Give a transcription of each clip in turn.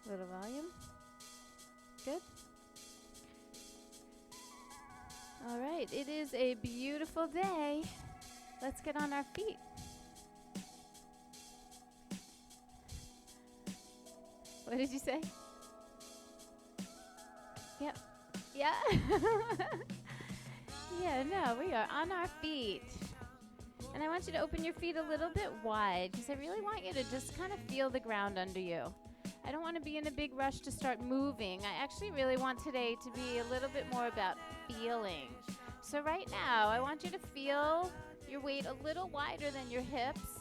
Little volume. Good. All right, it is a beautiful day. Let's get on our feet. What did you say? Yep. Yeah. Yeah, no, we are on our feet. And I want you to open your feet a little bit wide because I really want you to just kind of feel the ground under you. I don't want to be in a big rush to start moving. I actually really want today to be a little bit more about feeling. So right now, I want you to feel your weight a little wider than your hips.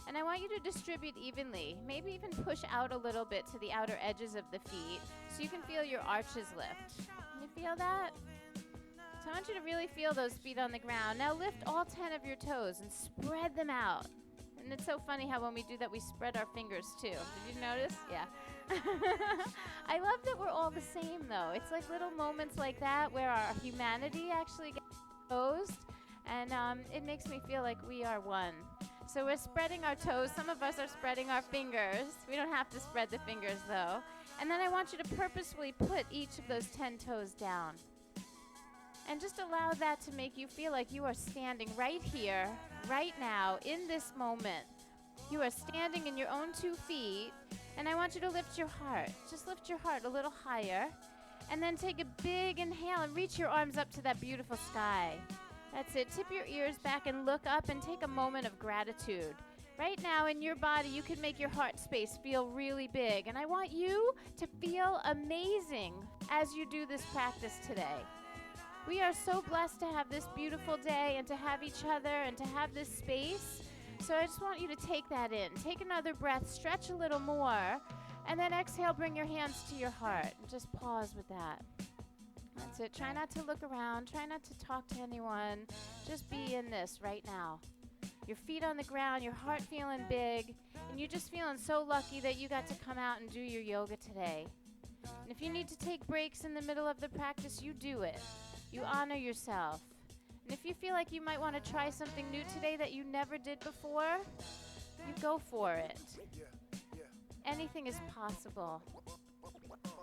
And I want you to distribute evenly. Maybe even push out a little bit to the outer edges of the feet so you can feel your arches lift. Can you feel that? So I want you to really feel those feet on the ground. Now lift all 10 of your toes and spread them out. And it's so funny how when we do that, we spread our fingers too. Did you notice? Yeah. I love that we're all the same though. It's like little moments like that where our humanity actually gets exposed. And it makes me feel like we are one. So we're spreading our toes. Some of us are spreading our fingers. We don't have to spread the fingers though. And then I want you to purposefully put each of those 10 toes down. And just allow that to make you feel like you are standing right here, right now, in this moment. You are standing in your own 2 feet, and I want you to lift your heart. Just lift your heart a little higher, and then take a big inhale and reach your arms up to that beautiful sky. That's it. Tip your ears back and look up and take a moment of gratitude. Right now in your body, you can make your heart space feel really big, and I want you to feel amazing as you do this practice today. We are so blessed to have this beautiful day and to have each other and to have this space. So I just want you to take that in. Take another breath, stretch a little more, and then exhale, bring your hands to your heart. And just pause with that. That's it. Try not to look around. Try not to talk to anyone. Just be in this right now. Your feet on the ground, your heart feeling big, and you're just feeling so lucky that you got to come out and do your yoga today. And if you need to take breaks in the middle of the practice, you do it. You honor yourself. And if you feel like you might want to try something new today that you never did before, you go for it. Anything is possible.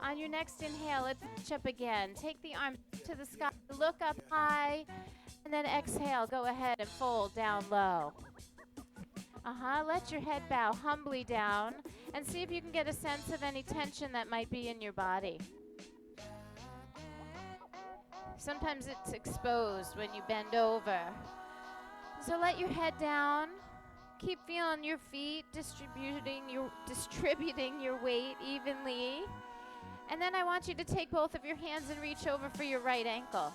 On your next inhale, let's reach up again. Take the arms to the sky, look up high, and then exhale. Go ahead and fold down low. Let your head bow humbly down and see if you can get a sense of any tension that might be in your body. Sometimes it's exposed when you bend over. So let your head down. Keep feeling your feet distributing your weight evenly. And then I want you to take both of your hands and reach over for your right ankle.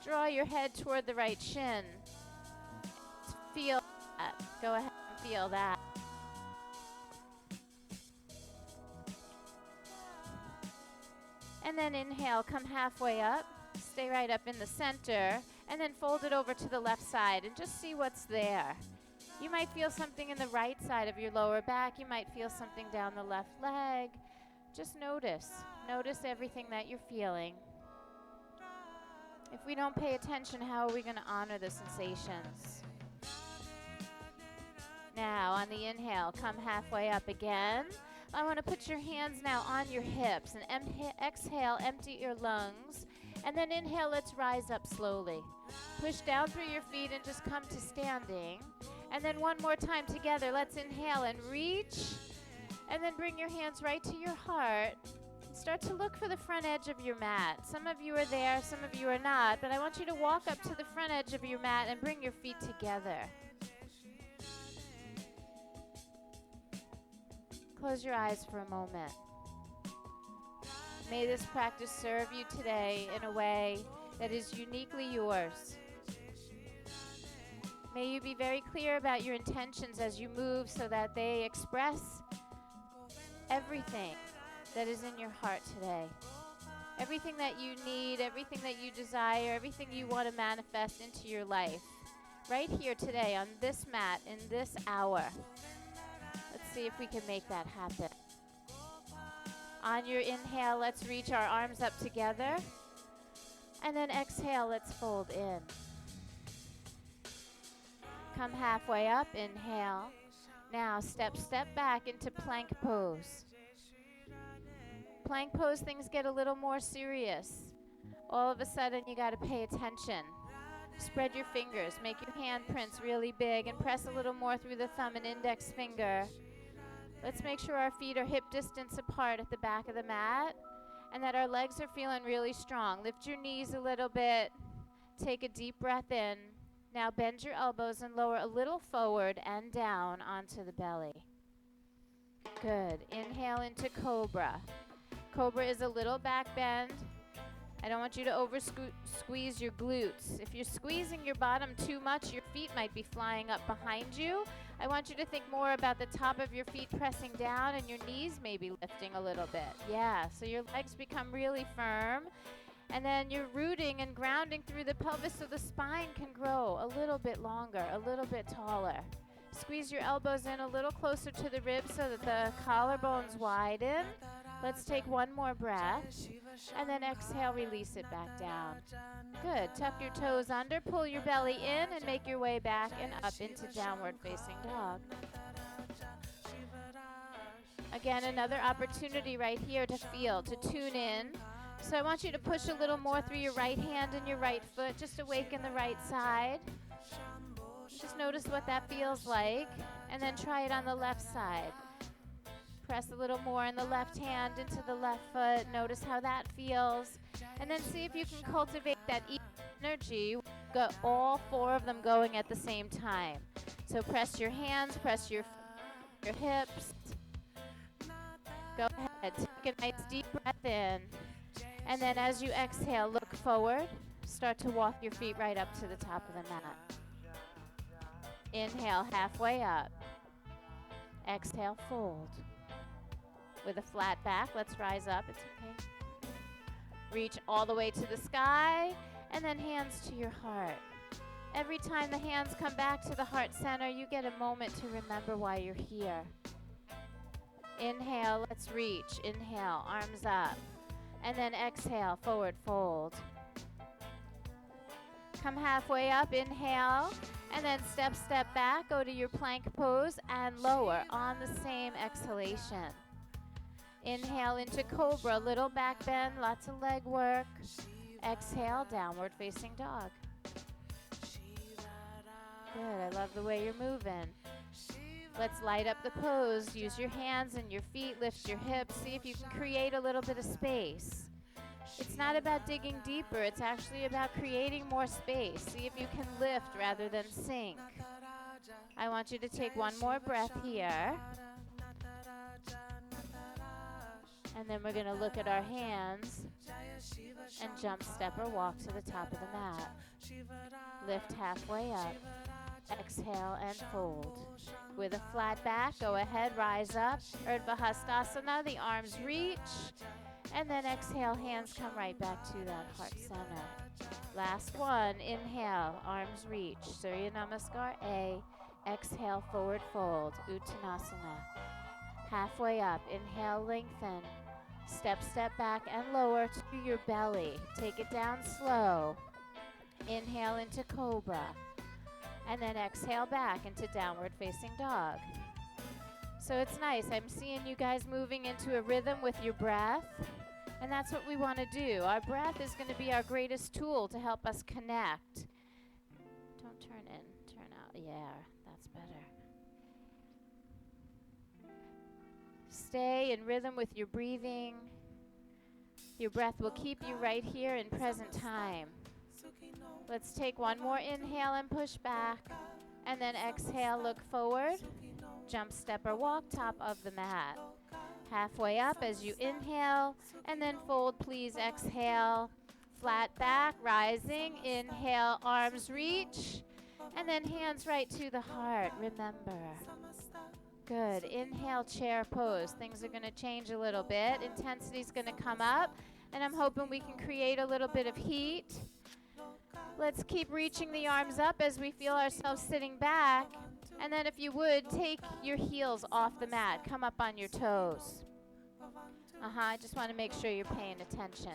Draw your head toward the right shin. Feel that. Go ahead and feel that. And then inhale, come halfway up, stay right up in the center, and then fold it over to the left side and just see what's there. You might feel something in the right side of your lower back. You might feel something down the left leg. Just notice. Notice everything that you're feeling. If we don't pay attention, how are we going to honor the sensations? Now, on the inhale, come halfway up again. I want to put your hands now on your hips and exhale, empty your lungs. And then inhale, let's rise up slowly. Push down through your feet and just come to standing. And then one more time together, let's inhale and reach. And then bring your hands right to your heart. Start to look for the front edge of your mat. Some of you are there, some of you are not. But I want you to walk up to the front edge of your mat and bring your feet together. Close your eyes for a moment. May this practice serve you today in a way that is uniquely yours. May you be very clear about your intentions as you move so that they express everything that is in your heart today. Everything that you need, everything that you desire, everything you want to manifest into your life. Right here today on this mat in this hour. Let's see if we can make that happen. On your inhale, let's reach our arms up together. And then exhale, let's fold in. Come halfway up, inhale. Now step back into plank pose. Plank pose, things get a little more serious. All of a sudden, you got to pay attention. Spread your fingers, make your handprints really big, and press a little more through the thumb and index finger. Let's make sure our feet are hip distance apart at the back of the mat, and that our legs are feeling really strong. Lift your knees a little bit. Take a deep breath in. Now bend your elbows and lower a little forward and down onto the belly. Good. Inhale into cobra. Cobra is a little back bend. I don't want you to squeeze your glutes. If you're squeezing your bottom too much, your feet might be flying up behind you. I want you to think more about the top of your feet pressing down and your knees maybe lifting a little bit. Yeah, so your legs become really firm. And then you're rooting and grounding through the pelvis so the spine can grow a little bit longer, a little bit taller. Squeeze your elbows in a little closer to the ribs so that the collarbones widen. Let's take one more breath. And then exhale, release it back down. Good. Tuck your toes under, pull your belly in, and make your way back and up into downward facing dog. Again, another opportunity right here to feel, to tune in. So I want you to push a little more through your right hand and your right foot. Just awaken the right side. Just notice what that feels like. And then try it on the left side. Press a little more in the left hand into the left foot. Notice how that feels. And then see if you can cultivate that energy. Got all four of them going at the same time. So press your hands, press your hips. Go ahead. Take a nice deep breath in. And then as you exhale, look forward. Start to walk your feet right up to the top of the mat. Inhale, halfway up. Exhale, fold. With a flat back, let's rise up. It's okay. Reach all the way to the sky, and then hands to your heart. Every time the hands come back to the heart center, you get a moment to remember why you're here. Inhale, let's reach. Inhale, arms up. And then exhale, forward fold. Come halfway up, inhale, and then step back, go to your plank pose, and lower on the same exhalation. Inhale into cobra, little back bend, lots of leg work. Exhale, downward facing dog. Good, I love the way you're moving. Let's light up the pose. Use your hands and your feet, lift your hips. See if you can create a little bit of space. It's not about digging deeper, it's actually about creating more space. See if you can lift rather than sink. I want you to take one more breath here. And then we're going to look at our hands and jump, step, or walk to the top of the mat. Lift halfway up. Exhale and fold. With a flat back, go ahead, rise up. Urdhva Hastasana, the arms reach. And then exhale, hands come right back to that heart center. Last one, inhale, arms reach. Surya Namaskar A. Exhale, forward fold, Uttanasana. Halfway up, inhale, lengthen. Step back and lower to your belly. Take it down slow. Inhale into cobra. And then exhale back into downward facing dog. So it's nice. I'm seeing you guys moving into a rhythm with your breath. And that's what we want to do. Our breath is going to be our greatest tool to help us connect. Don't turn in, turn out. Yeah, that's better. Stay in rhythm with your breathing. Your breath will keep you right here in present time. Let's take one more inhale and push back. And then exhale, look forward. Jump, step, or walk, top of the mat. Halfway up as you inhale, and then fold, please. Exhale, flat back, rising. Inhale, arms reach, and then hands right to the heart. Remember. Good. Inhale, chair pose. Things are going to change a little bit. Intensity's going to come up, and I'm hoping we can create a little bit of heat. Let's keep reaching the arms up as we feel ourselves sitting back. And then if you would, take your heels off the mat. Come up on your toes. I just want to make sure you're paying attention.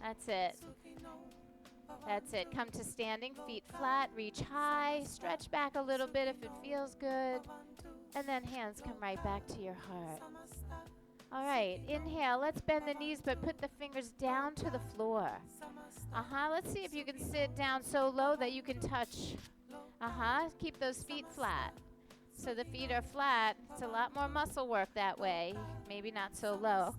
That's it. That's it. Come to standing, feet flat, reach high, stretch back a little bit if it feels good, and then hands come right back to your heart. All right, inhale, let's bend the knees, but put the fingers down to the floor. Let's see if you can sit down so low that you can touch. Keep those feet flat. So the feet are flat. It's a lot more muscle work that way. Maybe not so low.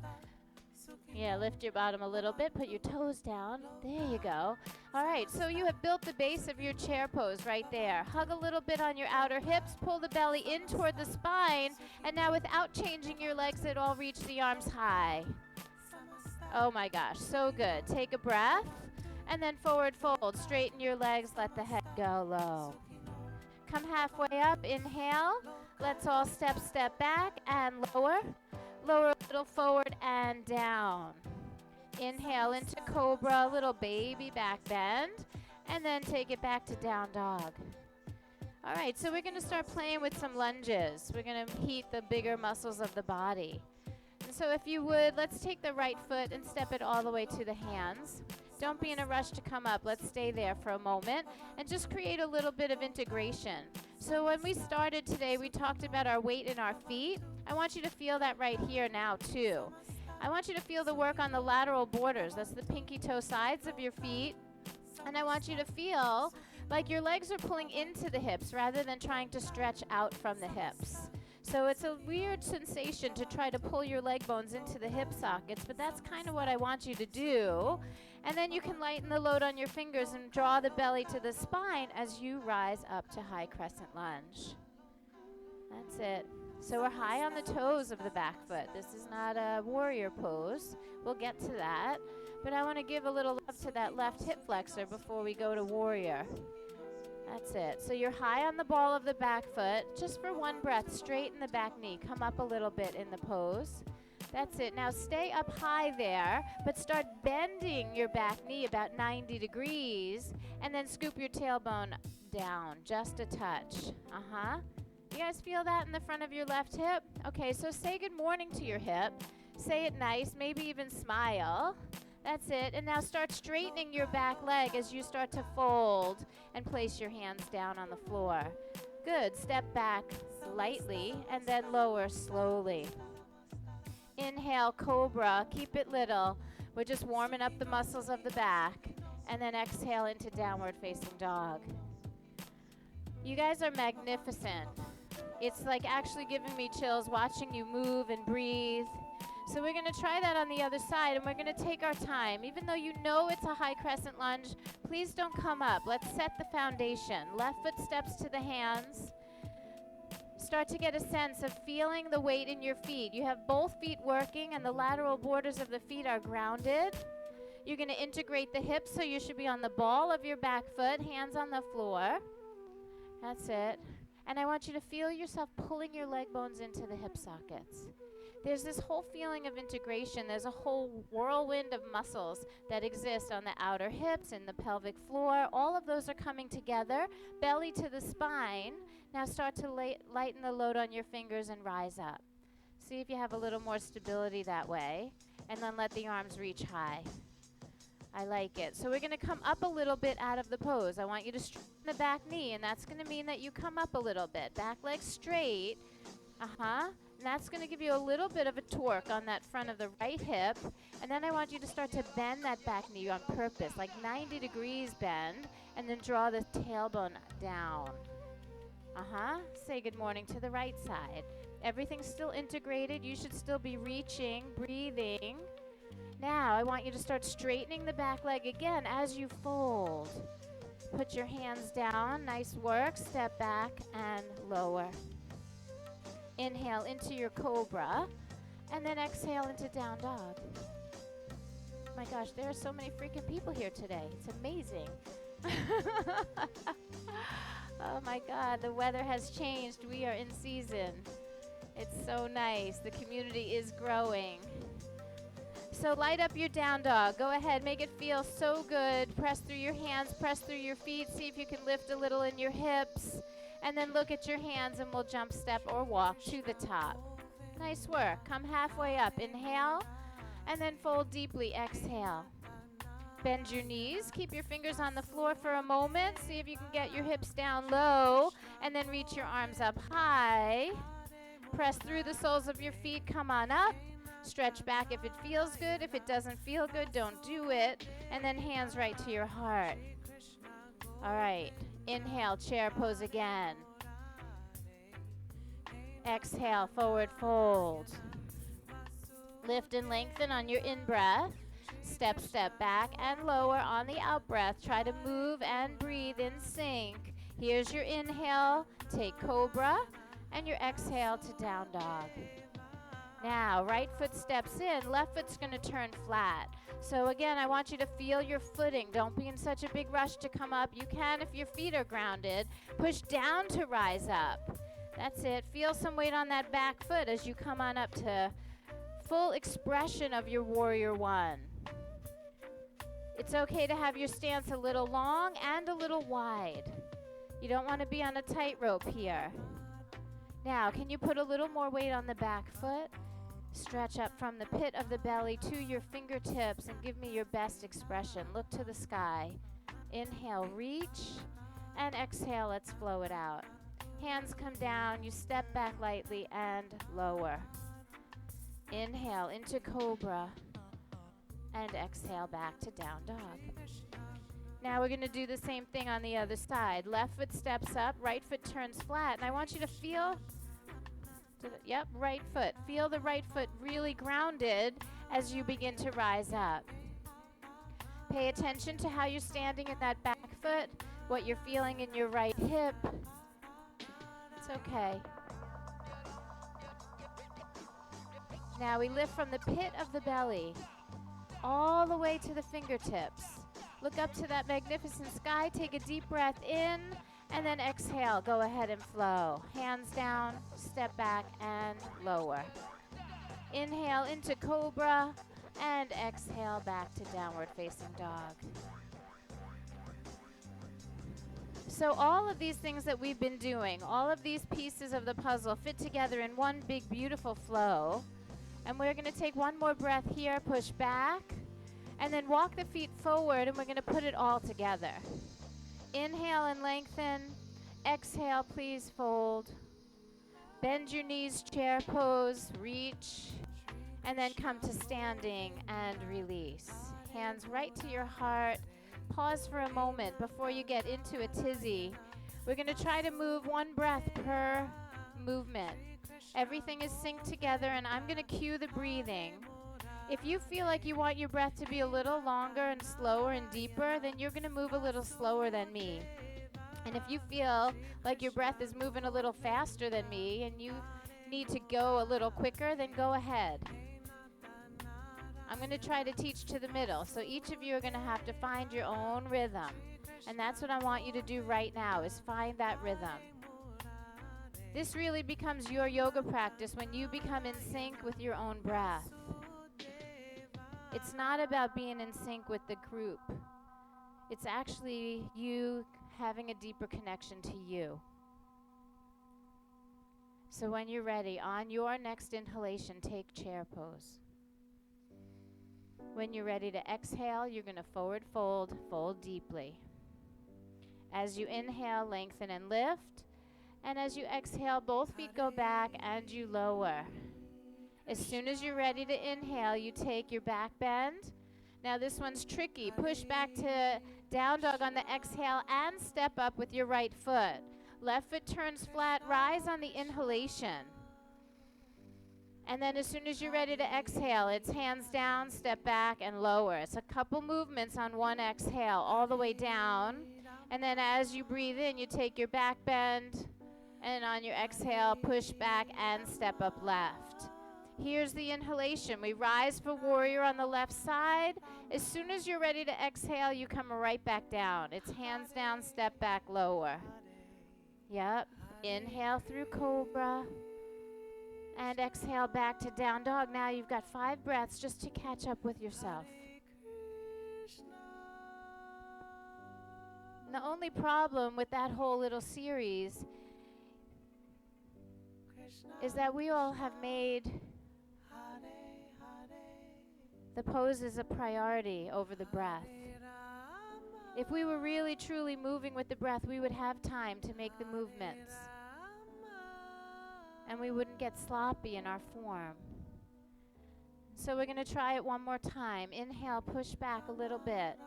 Yeah, lift your bottom a little bit, put your toes down. There you go. All right, so you have built the base of your chair pose right there. Hug a little bit on your outer hips, pull the belly in toward the spine, and now without changing your legs at all, reach the arms high. Oh my gosh, so good. Take a breath, and then forward fold. Straighten your legs, let the head go low. Come halfway up, inhale. Let's all step back and lower. Lower a little forward and down. Inhale into cobra, little baby back bend, and then take it back to down dog. All right, so we're going to start playing with some lunges. We're going to heat the bigger muscles of the body. And so if you would, let's take the right foot and step it all the way to the hands. Don't be in a rush to come up. Let's stay there for a moment and just create a little bit of integration. So when we started today, we talked about our weight in our feet. I want you to feel that right here now, too. I want you to feel the work on the lateral borders. That's the pinky toe sides of your feet. And I want you to feel like your legs are pulling into the hips rather than trying to stretch out from the hips. So it's a weird sensation to try to pull your leg bones into the hip sockets, but that's kind of what I want you to do. And then you can lighten the load on your fingers and draw the belly to the spine as you rise up to high crescent lunge. That's it. So we're high on the toes of the back foot. This is not a warrior pose. We'll get to that. But I want to give a little love to that left hip flexor before we go to warrior. That's it. So you're high on the ball of the back foot. Just for one breath, straighten the back knee. Come up a little bit in the pose. That's it. Now stay up high there, but start bending your back knee about 90 degrees, and then scoop your tailbone down just a touch. You guys feel that in the front of your left hip? Okay, so say good morning to your hip. Say it nice, maybe even smile. That's it. And now start straightening your back leg as you start to fold and place your hands down on the floor. Good. Step back lightly and then lower slowly. Inhale, cobra. Keep it little. We're just warming up the muscles of the back. And then exhale into downward facing dog. You guys are magnificent. It's like actually giving me chills watching you move and breathe. So we're going to try that on the other side, and we're going to take our time. Even though you know it's a high crescent lunge, please don't come up. Let's set the foundation. Left foot steps to the hands. Start to get a sense of feeling the weight in your feet. You have both feet working, and the lateral borders of the feet are grounded. You're going to integrate the hips, so you should be on the ball of your back foot, hands on the floor. That's it. And I want you to feel yourself pulling your leg bones into the hip sockets. There's this whole feeling of integration. There's a whole whirlwind of muscles that exist on the outer hips and the pelvic floor. All of those are coming together, belly to the spine. Now start to lighten the load on your fingers and rise up. See if you have a little more stability that way. And then let the arms reach high. I like it. So we're going to come up a little bit out of the pose. I want you to straighten the back knee, and that's going to mean that you come up a little bit. Back leg straight. And that's going to give you a little bit of a torque on that front of the right hip. And then I want you to start to bend that back knee on purpose, like 90 degrees bend, and then draw the tailbone down. Say good morning to the right side. Everything's still integrated. You should still be reaching, breathing. Now, I want you to start straightening the back leg again as you fold. Put your hands down. Nice work. Step back and lower. Inhale into your cobra, and then exhale into down dog. My gosh, there are so many freaking people here today. It's amazing. Oh my God, the weather has changed. We are in season. It's so nice. The community is growing. So light up your down dog. Go ahead, make it feel so good. Press through your hands, press through your feet. See if you can lift a little in your hips. And then look at your hands, and we'll jump, step, or walk to the top. Nice work. Come halfway up. Inhale, and then fold deeply. Exhale. Bend your knees. Keep your fingers on the floor for a moment. See if you can get your hips down low. And then reach your arms up high. Press through the soles of your feet. Come on up. Stretch back if it feels good. If it doesn't feel good, don't do it. And then hands right to your heart. All right. Inhale, chair pose again. Exhale, forward fold. Lift and lengthen on your in-breath. Step, step back and lower on the out-breath. Try to move and breathe in sync. Here's your inhale. Take cobra. And your exhale to down dog. Now, right foot steps in. Left foot's going to turn flat. So again, I want you to feel your footing. Don't be in such a big rush to come up. You can if your feet are grounded. Push down to rise up. That's it. Feel some weight on that back foot as you come on up to full expression of your warrior one. It's okay to have your stance a little long and a little wide. You don't want to be on a tightrope here. Now, can you put a little more weight on the back foot? Stretch up from the pit of the belly to your fingertips and give me your best expression. Look to the sky. Inhale, reach, and exhale, let's flow it out. Hands come down, you step back lightly and lower. Inhale into cobra, and exhale back to down dog. Now we're going to do the same thing on the other side. Left foot steps up, right foot turns flat, and I want you to feel, right foot. Feel the right foot really grounded as you begin to rise up. Pay attention to how you're standing in that back foot, what you're feeling in your right hip. It's okay. Now we lift from the pit of the belly all the way to the fingertips. Look up to that magnificent sky. Take a deep breath in and then exhale. Go ahead and flow. Hands down, step back and lower. Inhale into cobra and exhale back to downward facing dog. So all of these things that we've been doing, all of these pieces of the puzzle fit together in one big beautiful flow. And we're going to take one more breath here, push back, and then walk the feet forward, and we're going to put it all together. Inhale and lengthen. Exhale, please fold. Bend your knees, chair pose, reach, and then come to standing and release. Hands right to your heart. Pause for a moment before you get into a tizzy. We're going to try to move one breath per movement. Everything is synced together, and I'm going to cue the breathing. If you feel like you want your breath to be a little longer and slower and deeper, then you're going to move a little slower than me. And if you feel like your breath is moving a little faster than me and you need to go a little quicker, then go ahead. I'm going to try to teach to the middle, so each of you are going to have to find your own rhythm. And that's what I want you to do right now, is find that rhythm. This really becomes your yoga practice when you become in sync with your own breath. It's not about being in sync with the group. It's actually you having a deeper connection to you. So when you're ready, on your next inhalation, take chair pose. When you're ready to exhale, you're going to forward fold, fold deeply. As you inhale, lengthen and lift. And as you exhale, both feet go back and you lower. As soon as you're ready to inhale, you take your back bend. Now this one's tricky. Push back to down dog on the exhale and step up with your right foot. Left foot turns flat, rise on the inhalation. And then as soon as you're ready to exhale, it's hands down, step back, and lower. It's a couple movements on one exhale, all the way down. And then as you breathe in, you take your back bend. And on your exhale, push back and step up left. Here's the inhalation. We rise for warrior on the left side. As soon as you're ready to exhale, you come right back down. It's hands down, step back, lower. Yep. Inhale through cobra. And exhale back to down dog. Now you've got 5 breaths just to catch up with yourself. And the only problem with that whole little series is that we all have made the poses a priority over the breath. If we were really truly moving with the breath, we would have time to make the movements. And we wouldn't get sloppy in our form. So we're going to try it one more time. Inhale, push back a little bit.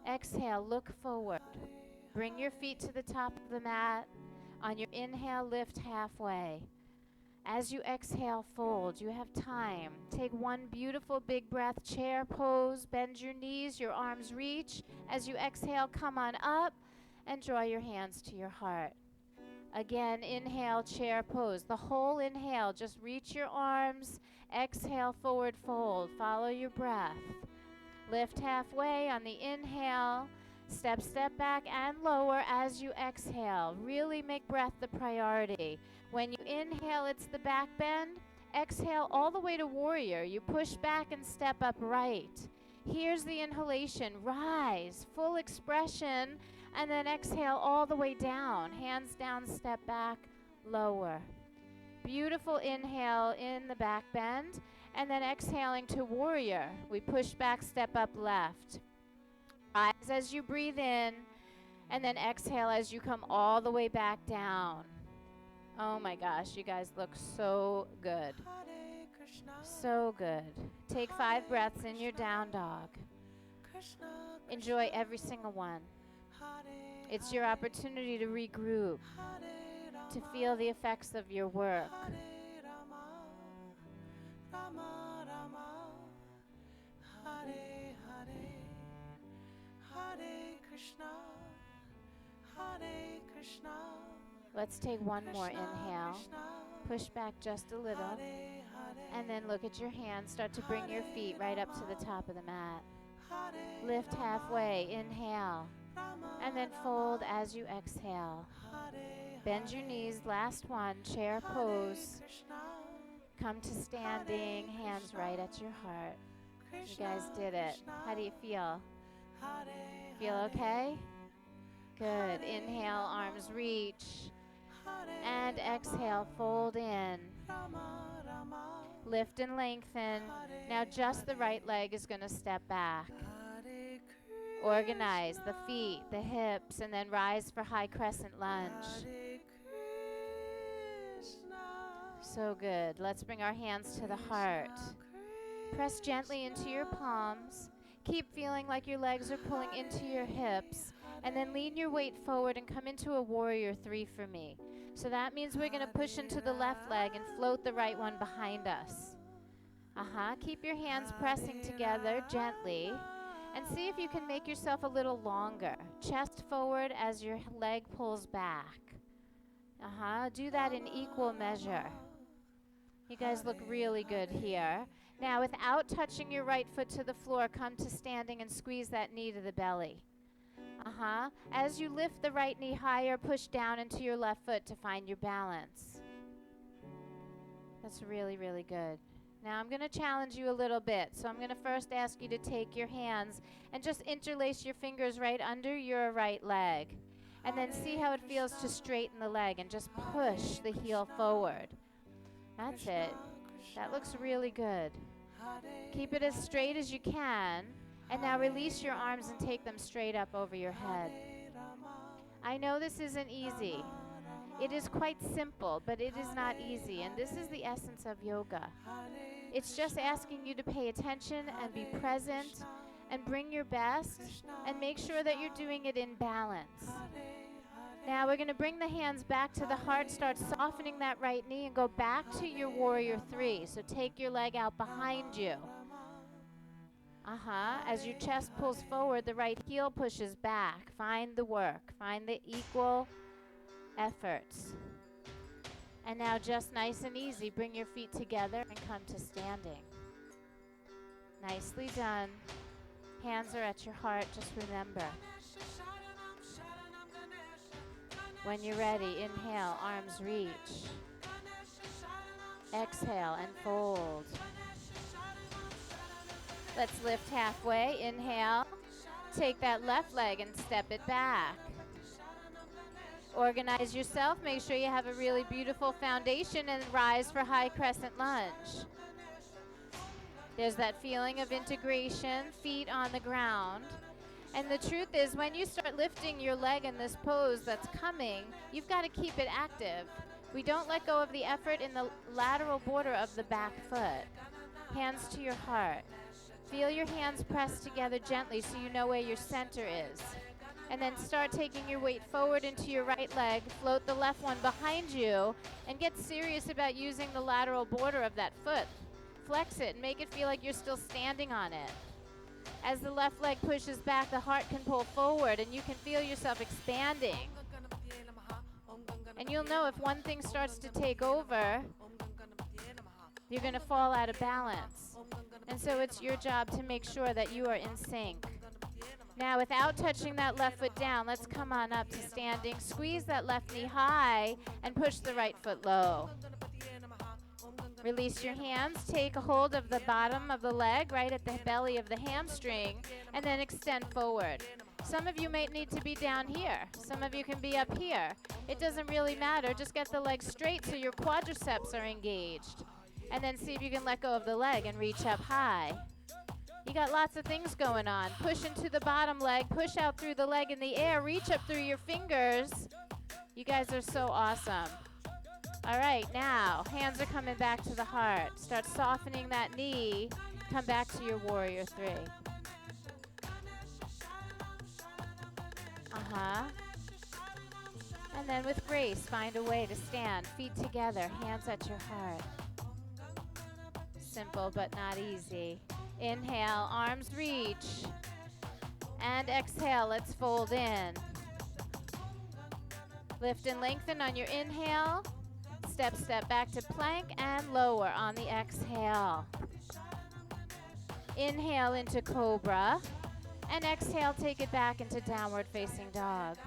Exhale, look forward. Bring your feet to the top of the mat. On your inhale, lift halfway. As you exhale, fold. You have time. Take one beautiful big breath, chair pose. Bend your knees, your arms reach. As you exhale, come on up and draw your hands to your heart. Again, inhale, chair pose. The whole inhale, just reach your arms. Exhale, forward fold. Follow your breath. Lift halfway on the inhale. Step back and lower as you exhale. Really make breath the priority. When you inhale, it's the back bend. Exhale all the way to warrior. You push back and step up right. Here's the inhalation. Rise, full expression, and then exhale all the way down. Hands down, step back, lower. Beautiful inhale in the back bend, and then exhaling to warrior. We push back, step up left. Rise as you breathe in, and then exhale as you come all the way back down. Oh my gosh, you guys look so good. So good. Take 5 breaths in your down dog. Enjoy every single one. It's your opportunity to regroup, to feel the effects of your work. Let's take one more inhale. Push back just a little. And then look at your hands. Start to bring your feet right up to the top of the mat. Lift halfway. Inhale. And then fold as you exhale. Bend your knees. Last one. Chair pose. Come to standing. Hands right at your heart. You guys did it. How do you feel? Feel okay? Good. Inhale, arms reach. And exhale, fold in. Lift and lengthen. Now just the right leg is going to step back. Organize the feet, the hips, and then rise for high crescent lunge. So good. Let's bring our hands to the heart. Press gently into your palms. Keep feeling like your legs are pulling into your hips. And then lean your weight forward and come into a warrior 3 for me. So that means we're going to push into the left leg and float the right one behind us. Keep your hands pressing together gently. And see if you can make yourself a little longer. Chest forward as your leg pulls back. Do that in equal measure. You guys look really good here. Now, without touching your right foot to the floor, come to standing and squeeze that knee to the belly. As you lift the right knee higher, push down into your left foot to find your balance. That's really, really good. Now I'm going to challenge you a little bit. So I'm going to first ask you to take your hands and just interlace your fingers right under your right leg. And then see how it feels to straighten the leg and just push the heel forward. That's it. That looks really good. Keep it as straight as you can. And now release your arms and take them straight up over your head. I know this isn't easy. It is quite simple, but it is not easy. And this is the essence of yoga. It's just asking you to pay attention and be present and bring your best and make sure that you're doing it in balance. Now we're going to bring the hands back to the heart. Start softening that right knee and go back to your warrior 3. So take your leg out behind you. As your chest pulls forward, the right heel pushes back. Find the work. Find the equal efforts. And now just nice and easy, bring your feet together and come to standing. Nicely done. Hands are at your heart, just remember. When you're ready, inhale, arms reach. Exhale and fold. Let's lift halfway. Inhale. Take that left leg and step it back. Organize yourself. Make sure you have a really beautiful foundation and rise for high crescent lunge. There's that feeling of integration, feet on the ground. And the truth is, when you start lifting your leg in this pose that's coming, you've got to keep it active. We don't let go of the effort in the lateral border of the back foot. Hands to your heart. Feel your hands pressed together gently so you know where your center is. And then start taking your weight forward into your right leg, float the left one behind you, and get serious about using the lateral border of that foot. Flex it and make it feel like you're still standing on it. As the left leg pushes back, the heart can pull forward and you can feel yourself expanding. And you'll know if one thing starts to take over, you're going to fall out of balance. And so it's your job to make sure that you are in sync. Now, without touching that left foot down, let's come on up to standing. Squeeze that left knee high and push the right foot low. Release your hands, take a hold of the bottom of the leg, right at the belly of the hamstring, and then extend forward. Some of you may need to be down here. Some of you can be up here. It doesn't really matter. Just get the leg straight so your quadriceps are engaged. And then see if you can let go of the leg and reach up high. You got lots of things going on. Push into the bottom leg, push out through the leg in the air, reach up through your fingers. You guys are so awesome. All right, now, hands are coming back to the heart. Start softening that knee. Come back to your warrior three. And then with grace, find a way to stand. Feet together, hands at your heart. Simple but not easy. Inhale, arms reach. And exhale, let's fold in. Lift and lengthen on your inhale. Step back to plank and lower on the exhale. Inhale into cobra. And exhale, take it back into downward facing dog.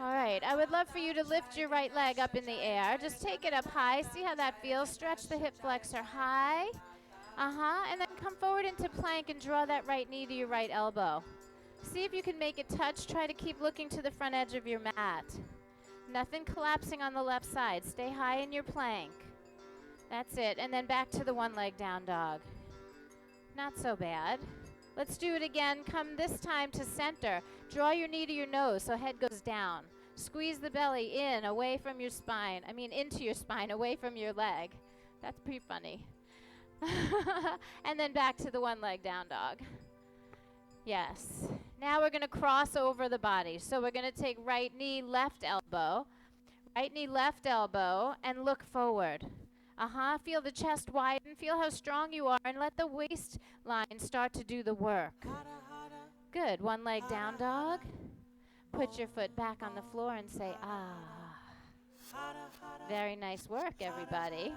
All right, I would love for you to lift your right leg up in the air. Just take it up high. See how that feels? Stretch the hip flexor high. And then come forward into plank and draw that right knee to your right elbow. See if you can make it touch. Try to keep looking to the front edge of your mat. Nothing collapsing on the left side. Stay high in your plank. That's it. And then back to the one leg down dog. Not so bad. Let's do it again. Come this time to center. Draw your knee to your nose so head goes down. Squeeze the belly in, away from your spine. Into your spine, away from your leg. That's pretty funny. And then back to the one leg down dog. Yes. Now we're going to cross over the body. So we're going to take right knee, left elbow, and look forward. Feel the chest widen. Feel how strong you are, and let the waistline start to do the work. Good. One leg down dog. Put your foot back on the floor and say, ah. Very nice work, everybody.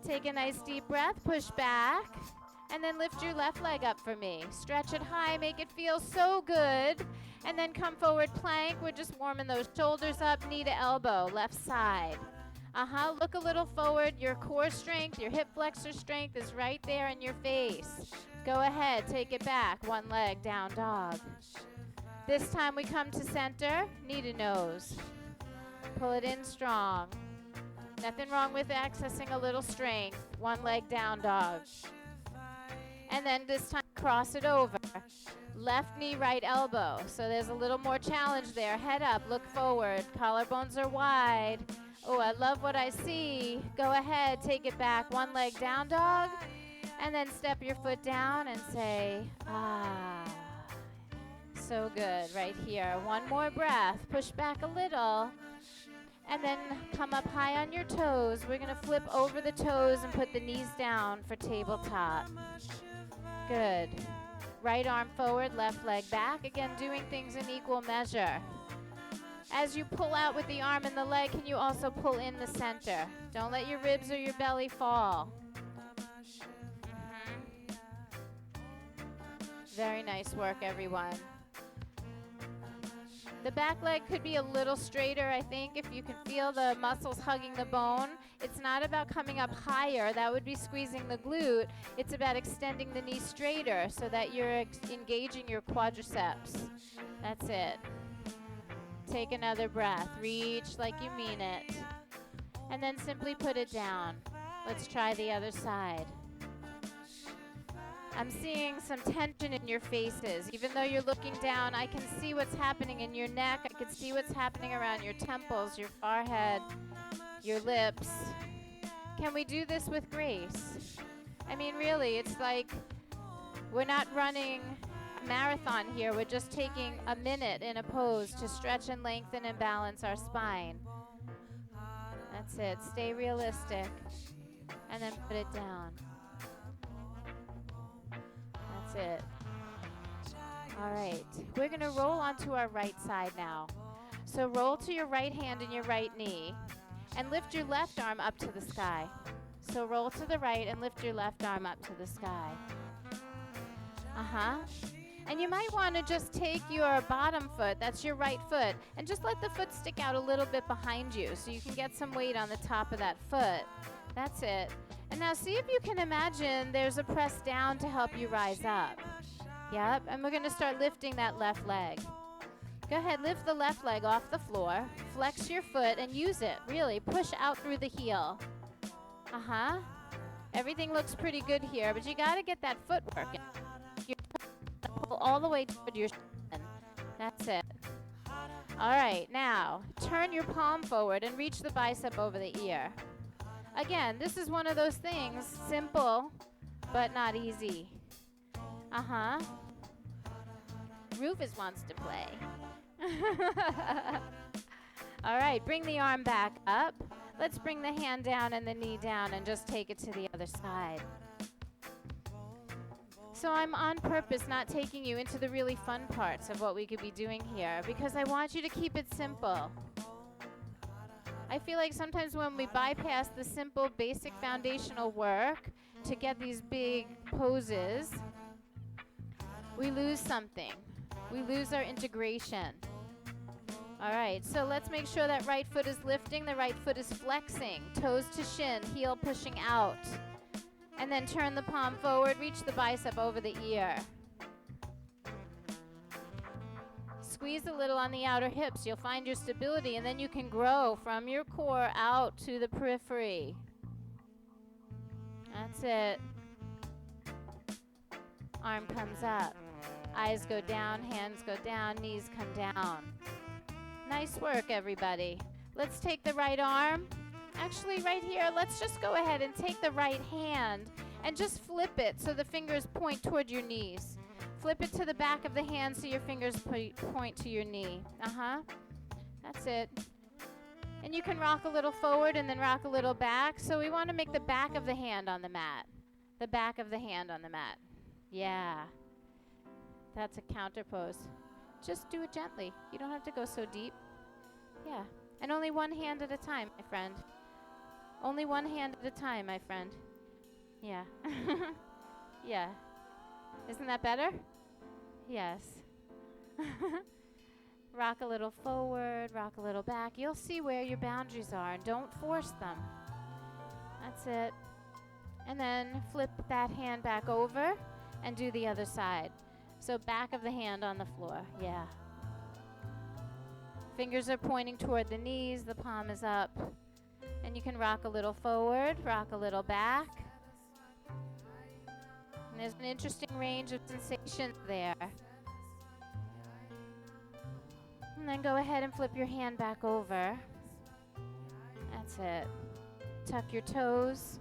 Take a nice deep breath. Push back. And then lift your left leg up for me. Stretch it high. Make it feel so good. And then come forward plank. We're just warming those shoulders up. Knee to elbow. Left side. Look a little forward. Your core strength, your hip flexor strength is right there in your face. Go ahead. Take it back. One leg down dog. This time we come to center. Knee to nose. Pull it in strong. Nothing wrong with accessing a little strength. One leg down dog. And then this time cross it over. Left knee, right elbow. So there's a little more challenge there. Head up, look forward. Collarbones are wide. Oh, I love what I see. Go ahead, take it back. One leg down dog. And then step your foot down and say, ah. So good, right here. One more breath. Push back a little. And then come up high on your toes. We're going to flip over the toes and put the knees down for tabletop. Good. Right arm forward, left leg back. Again, doing things in equal measure. As you pull out with the arm and the leg, can you also pull in the center? Don't let your ribs or your belly fall. Very nice work, everyone. The back leg could be a little straighter, I think, if you can feel the muscles hugging the bone. It's not about coming up higher. That would be squeezing the glute. It's about extending the knee straighter so that you're engaging your quadriceps. That's it. Take another breath. Reach like you mean it. And then simply put it down. Let's try the other side. I'm seeing some tension in your faces. Even though you're looking down, I can see what's happening in your neck. I can see what's happening around your temples, your forehead, your lips. Can we do this with grace? I mean, really, it's like we're not running a marathon here. We're just taking a minute in a pose to stretch and lengthen and balance our spine. That's it. Stay realistic. And then put it down. That's it. All right. We're going to roll onto our right side now. So roll to your right hand and your right knee. And lift your left arm up to the sky. So roll to the right and lift your left arm up to the sky. And you might want to just take your bottom foot, that's your right foot, and just let the foot stick out a little bit behind you so you can get some weight on the top of that foot. That's it. And now see if you can imagine there's a press down to help you rise up. Yep, and we're going to start lifting that left leg. Go ahead, lift the left leg off the floor, flex your foot, and use it. Really, push out through the heel. Everything looks pretty good here, but you got to get that foot working. You pull all the way toward your shin. That's it. All right, now turn your palm forward and reach the bicep over the ear. Again, this is one of those things, simple, but not easy. Rufus wants to play. All right, bring the arm back up. Let's bring the hand down and the knee down and just take it to the other side. So I'm on purpose not taking you into the really fun parts of what we could be doing here because I want you to keep it simple. I feel like sometimes when we bypass the simple, basic foundational work to get these big poses, we lose something. We lose our integration. All right, so let's make sure that right foot is lifting, the right foot is flexing, toes to shin, heel pushing out. And then turn the palm forward, reach the bicep over the ear. Squeeze a little on the outer hips. You'll find your stability, and then you can grow from your core out to the periphery. That's it. Arm comes up. Eyes go down, hands go down, knees come down. Nice work, everybody. Let's take the right arm. Actually, right here, let's just go ahead and take the right hand and just flip it so the fingers point toward your knees. Flip it to the back of the hand so your fingers point to your knee. That's it. And you can rock a little forward and then rock a little back. So we want to make the back of the hand on the mat. The back of the hand on the mat. Yeah. That's a counter pose. Just do it gently. You don't have to go so deep. Yeah. And only one hand at a time, my friend. Only one hand at a time, my friend. Yeah. Yeah. Isn't that better? Yes. Rock a little forward, rock a little back. You'll see where your boundaries are, and don't force them. That's it. And then flip that hand back over and do the other side. So back of the hand on the floor. Yeah. Fingers are pointing toward the knees. The palm is up. And you can rock a little forward, rock a little back. And there's an interesting range of sensations there. And then go ahead and flip your hand back over. That's it. Tuck your toes.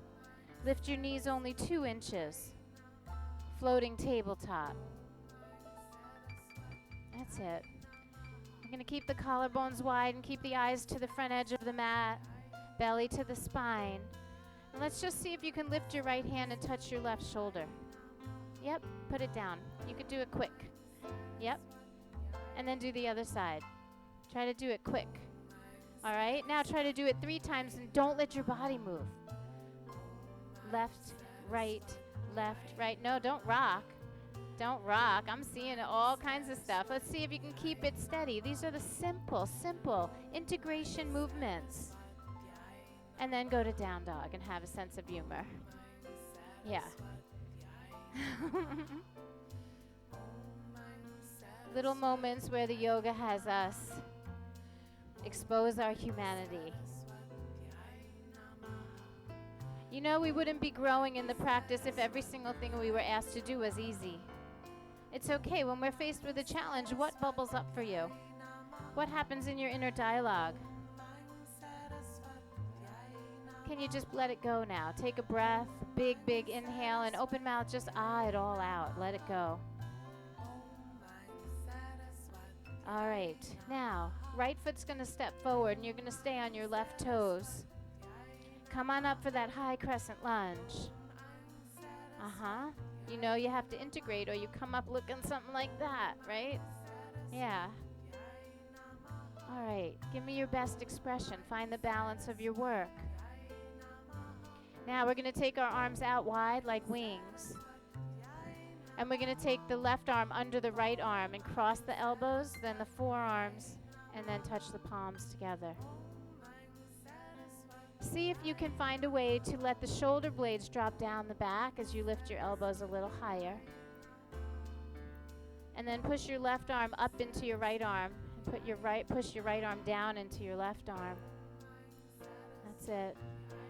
Lift your knees only 2 inches. Floating tabletop. That's it. I'm going to keep the collarbones wide and keep the eyes to the front edge of the mat. Belly to the spine. And let's just see if you can lift your right hand and touch your left shoulder. Yep, put it down. You could do it quick. Yep. And then do the other side. Try to do it quick. All right, now try to do it 3 times and don't let your body move. Left, right, no, don't rock. Don't rock. I'm seeing all kinds of stuff. Let's see if you can keep it steady. These are the simple integration movements. And then go to down dog and have a sense of humor. Yeah. Little moments where the yoga has us expose our humanity. You know, we wouldn't be growing in the practice if every single thing we were asked to do was easy. It's okay. When we're faced with a challenge, what bubbles up for you? What happens in your inner dialogue? Can you just let it go now? Take a breath, big, big inhale, and open mouth, just it all out. Let it go. All right. Now, right foot's going to step forward, and you're going to stay on your left toes. Come on up for that high crescent lunge. You know you have to integrate, or you come up looking something like that, right? Yeah. All right. Give me your best expression. Find the balance of your work. Now we're going to take our arms out wide like wings. And we're going to take the left arm under the right arm and cross the elbows, then the forearms, and then touch the palms together. See if you can find a way to let the shoulder blades drop down the back as you lift your elbows a little higher. And then push your left arm up into your right arm. And push your right arm down into your left arm. That's it.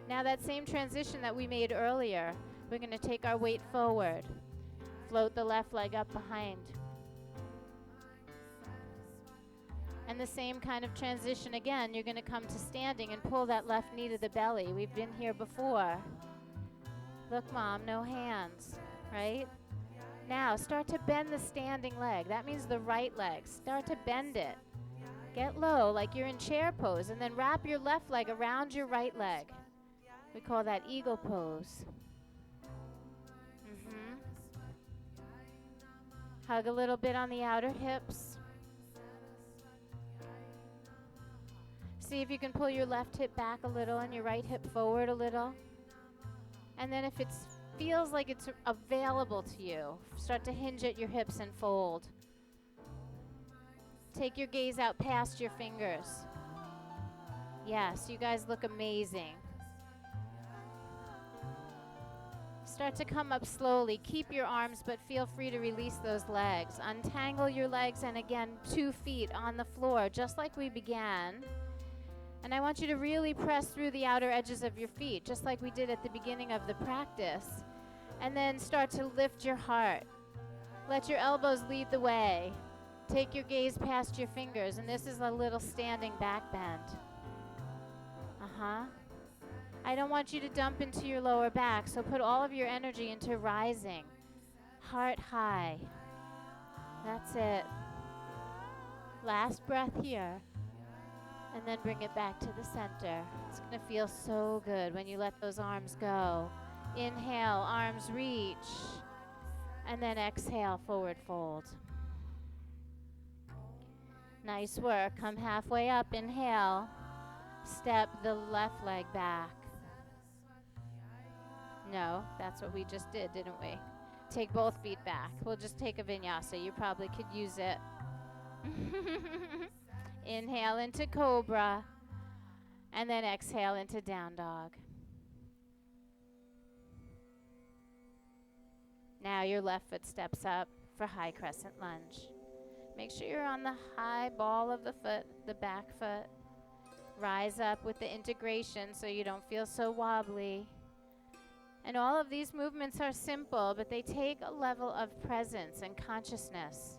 Now that same transition that we made earlier, we're going to take our weight forward. Float the left leg up behind. And the same kind of transition again, you're going to come to standing and pull that left knee to the belly. We've been here before. Look, Mom, no hands, right? Now, start to bend the standing leg. That means the right leg. Start to bend it. Get low like you're in chair pose, and then wrap your left leg around your right leg. We call that eagle pose. Hug a little bit on the outer hips. See if you can pull your left hip back a little and your right hip forward a little. And then if it feels like it's available to you, start to hinge at your hips and fold. Take your gaze out past your fingers. Yes, you guys look amazing. Start to come up slowly. Keep your arms, but feel free to release those legs. Untangle your legs, and again, 2 feet on the floor, just like we began. And I want you to really press through the outer edges of your feet, just like we did at the beginning of the practice. And then start to lift your heart. Let your elbows lead the way. Take your gaze past your fingers, and this is a little standing back bend. I don't want you to dump into your lower back, so put all of your energy into rising. Heart high. That's it. Last breath here. And then bring it back to the center. It's going to feel so good when you let those arms go. Inhale, arms reach. And then exhale, forward fold. Nice work. Come halfway up. Inhale. Step the left leg back. No, that's what we just did, didn't we? Take both feet back. We'll just take a vinyasa. You probably could use it. Inhale into cobra. And then exhale into down dog. Now your left foot steps up for high crescent lunge. Make sure you're on the high ball of the foot, the back foot. Rise up with the integration so you don't feel so wobbly. And all of these movements are simple, but they take a level of presence and consciousness.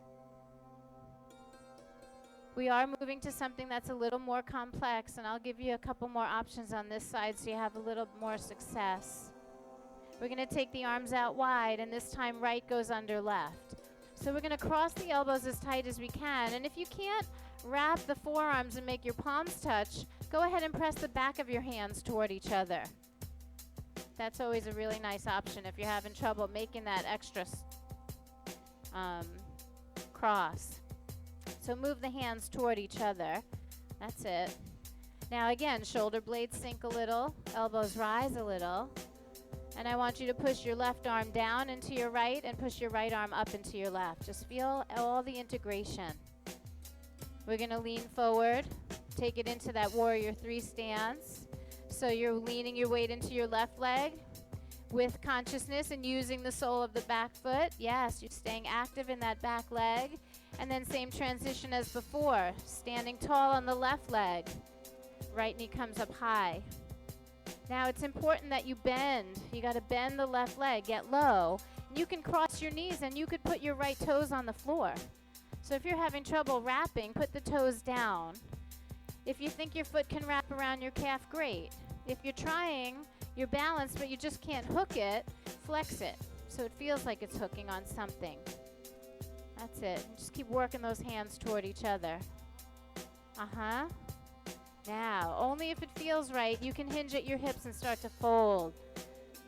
We are moving to something that's a little more complex, and I'll give you a couple more options on this side so you have a little more success. We're going to take the arms out wide, and this time right goes under left. So we're going to cross the elbows as tight as we can, and if you can't wrap the forearms and make your palms touch, go ahead and press the back of your hands toward each other. That's always a really nice option if you're having trouble making that extra cross. So move the hands toward each other. That's it. Now again, shoulder blades sink a little, elbows rise a little. And I want you to push your left arm down into your right and push your right arm up into your left. Just feel all the integration. We're going to lean forward, take it into that warrior 3 stance. So you're leaning your weight into your left leg with consciousness and using the sole of the back foot. Yes, you're staying active in that back leg. And then same transition as before, standing tall on the left leg. Right knee comes up high. Now it's important that you bend. You got to bend the left leg, get low. You can cross your knees and you could put your right toes on the floor. So if you're having trouble wrapping, put the toes down. If you think your foot can wrap around your calf, great. If you're trying, you're balanced, but you just can't hook it, flex it so it feels like it's hooking on something. That's it. Just keep working those hands toward each other. Uh-huh. Now, only if it feels right, you can hinge at your hips and start to fold.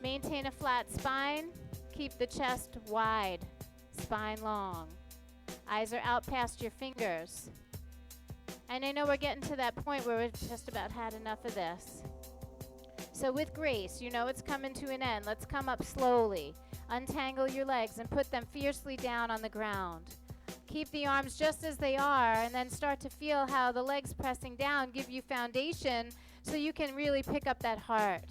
Maintain a flat spine. Keep the chest wide, spine long. Eyes are out past your fingers. And I know we're getting to that point where we've just about had enough of this. So with grace, you know it's coming to an end. Let's come up slowly. Untangle your legs and put them fiercely down on the ground. Keep the arms just as they are, and then start to feel how the legs pressing down give you foundation so you can really pick up that heart.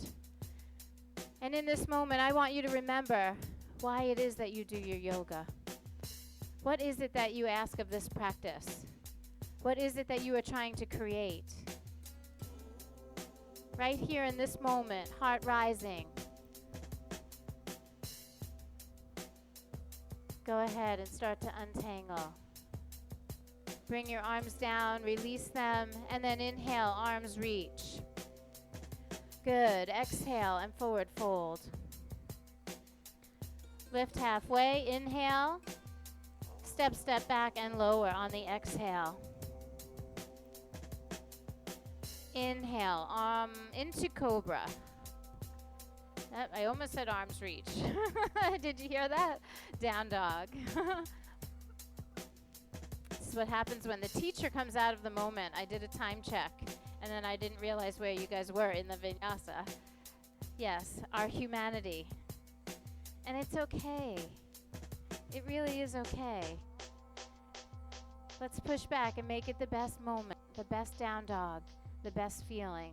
And in this moment, I want you to remember why it is that you do your yoga. What is it that you ask of this practice? What is it that you are trying to create? Right here in this moment, heart rising. Go ahead and start to untangle. Bring your arms down, release them, and then inhale, arms reach. Good. Exhale and forward fold. Lift halfway, inhale. Step back and lower on the exhale. Inhale, into cobra. I almost said arms reach. Did you hear that? Down dog. This is what happens when the teacher comes out of the moment. I did a time check, and then I didn't realize where you guys were in the vinyasa. Yes, our humanity. And it's okay. It really is okay. Let's push back and make it the best moment, the best down dog, the best feeling.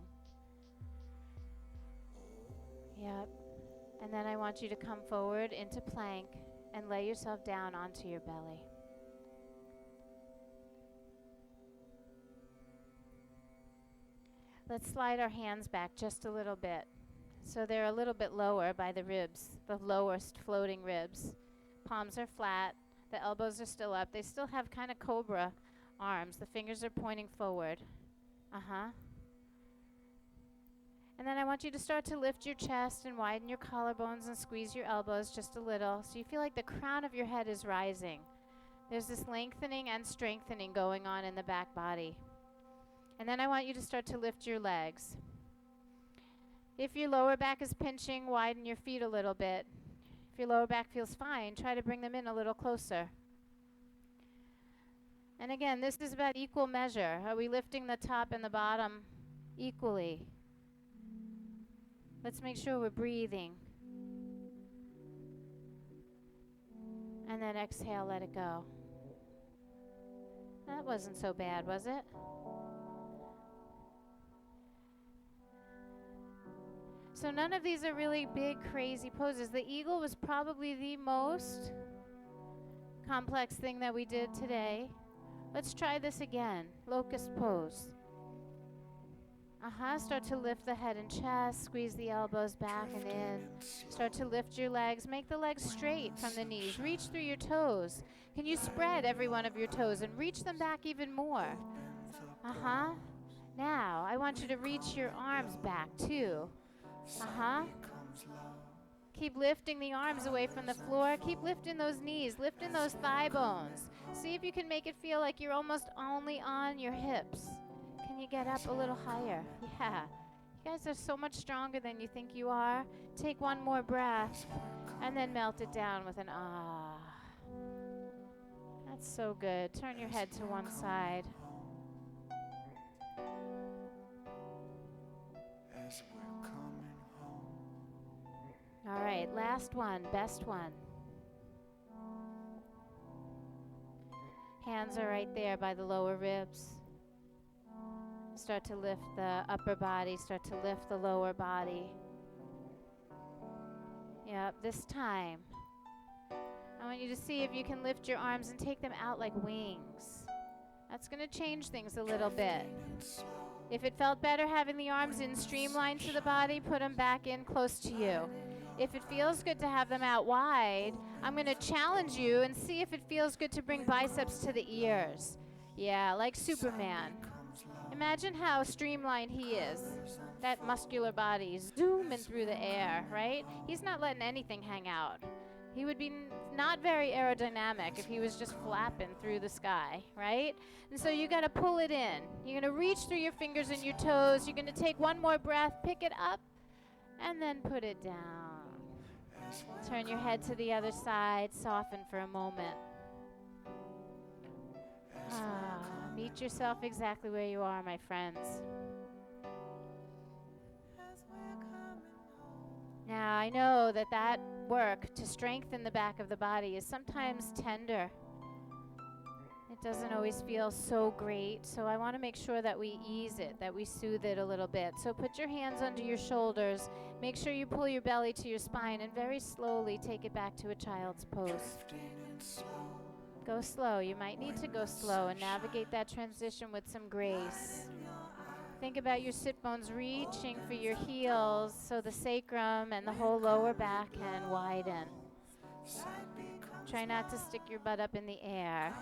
Yep. And then I want you to come forward into plank and lay yourself down onto your belly. Let's slide our hands back just a little bit. So they're a little bit lower by the ribs, the lowest floating ribs. Palms are flat. The elbows are still up. They still have kind of cobra arms. The fingers are pointing forward. Uh-huh. And then I want you to start to lift your chest and widen your collarbones and squeeze your elbows just a little so you feel like the crown of your head is rising. There's this lengthening and strengthening going on in the back body. And then I want you to start to lift your legs. If your lower back is pinching, widen your feet a little bit. If your lower back feels fine, try to bring them in a little closer. And again, this is about equal measure. Are we lifting the top and the bottom equally? Let's make sure we're breathing. And then exhale, let it go. That wasn't so bad, was it? So none of these are really big, crazy poses. The eagle was probably the most complex thing that we did today. Let's try this again. Locust pose. Start to lift the head and chest. Squeeze the elbows back and in. Start to lift your legs. Make the legs straight from the knees. Reach through your toes. Can you spread every one of your toes and reach them back even more? Now, I want you to reach your arms back too. Keep lifting the arms away from the floor. Keep lifting those knees, lifting those thigh bones. See if you can make it feel like you're almost only on your hips. Can you get up a little higher? Yeah. You guys are so much stronger than you think you are. Take one more breath and then melt it down with an ah. That's so good. Turn your head to one side. All right, last one, best one. Hands are right there by the lower ribs. Start to lift the upper body, start to lift the lower body. Yep, this time, I want you to see if you can lift your arms and take them out like wings. That's going to change things a little bit. If it felt better having the arms in streamlined to the body, put them back in close to you. If it feels good to have them out wide, I'm going to challenge you and see if it feels good to bring biceps to the ears. Yeah, like Superman. Imagine how streamlined he is. That muscular body zooming through the air, right? He's not letting anything hang out. He would be not very aerodynamic if he was just flapping through the sky, right? And so you got to pull it in. You're going to reach through your fingers and your toes. You're going to take one more breath, pick it up, and then put it down. Turn your head to the other side, soften for a moment. Meet yourself exactly where you are, my friends. Now, I know that work to strengthen the back of the body is sometimes tender. It doesn't always feel so great, so I want to make sure that we ease it, that we soothe it a little bit. So put your hands under your shoulders, make sure you pull your belly to your spine, and very slowly take it back to a child's pose. Go slow. You might need to go slow and navigate that transition with some grace. Think about your sit bones reaching for your heels so the sacrum and the whole lower back can widen. Try not to stick your butt up in the air,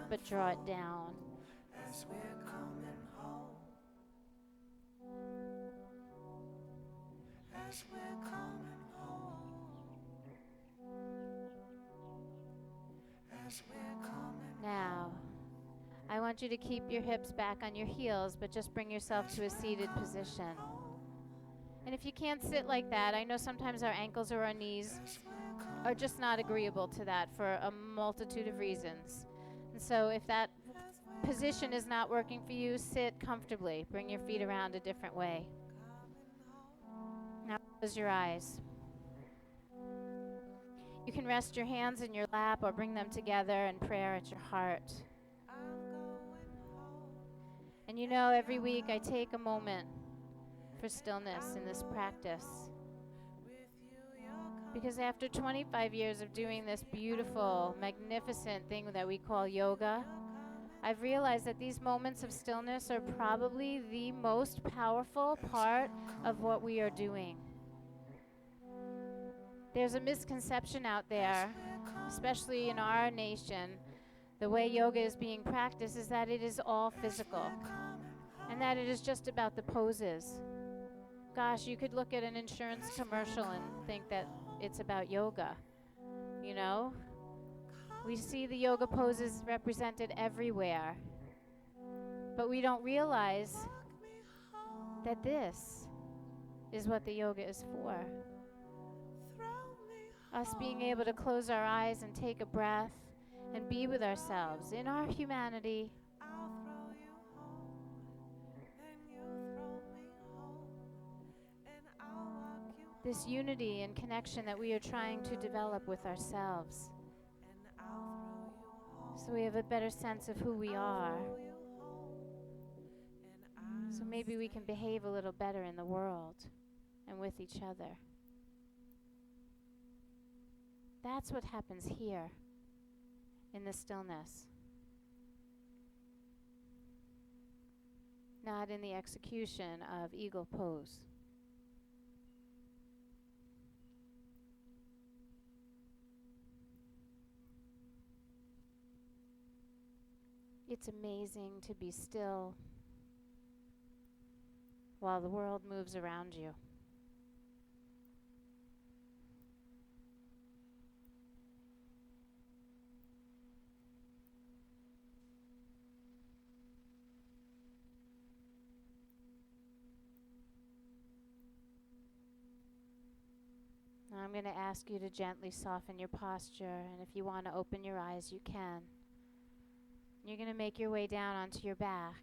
but draw it down. Now, I want you to keep your hips back on your heels, but just bring yourself to a seated position. And if you can't sit like that, I know sometimes our ankles or our knees are just not agreeable to that for a multitude of reasons. And so if that position is not working for you, sit comfortably. Bring your feet around a different way. Now close your eyes. You can rest your hands in your lap or bring them together in prayer at your heart. And you know, every week I take a moment for stillness in this practice. Because after 25 years of doing this beautiful, magnificent thing that we call yoga, I've realized that these moments of stillness are probably the most powerful part of what we are doing. There's a misconception out there, especially in our nation, the way yoga is being practiced is that it is all physical and that it is just about the poses. Gosh, you could look at an insurance commercial and think that it's about yoga, you know? We see the yoga poses represented everywhere, but we don't realize that this is what the yoga is for. Us being able to close our eyes and take a breath and be with ourselves in our humanity. This unity and connection that we are trying to develop with ourselves. So we have a better sense of who we are. So maybe we can behave a little better in the world and with each other. That's what happens here in the stillness. Not in the execution of eagle pose. It's amazing to be still while the world moves around you. Now I'm going to ask you to gently soften your posture, and if you want to open your eyes, you can. You're going to make your way down onto your back.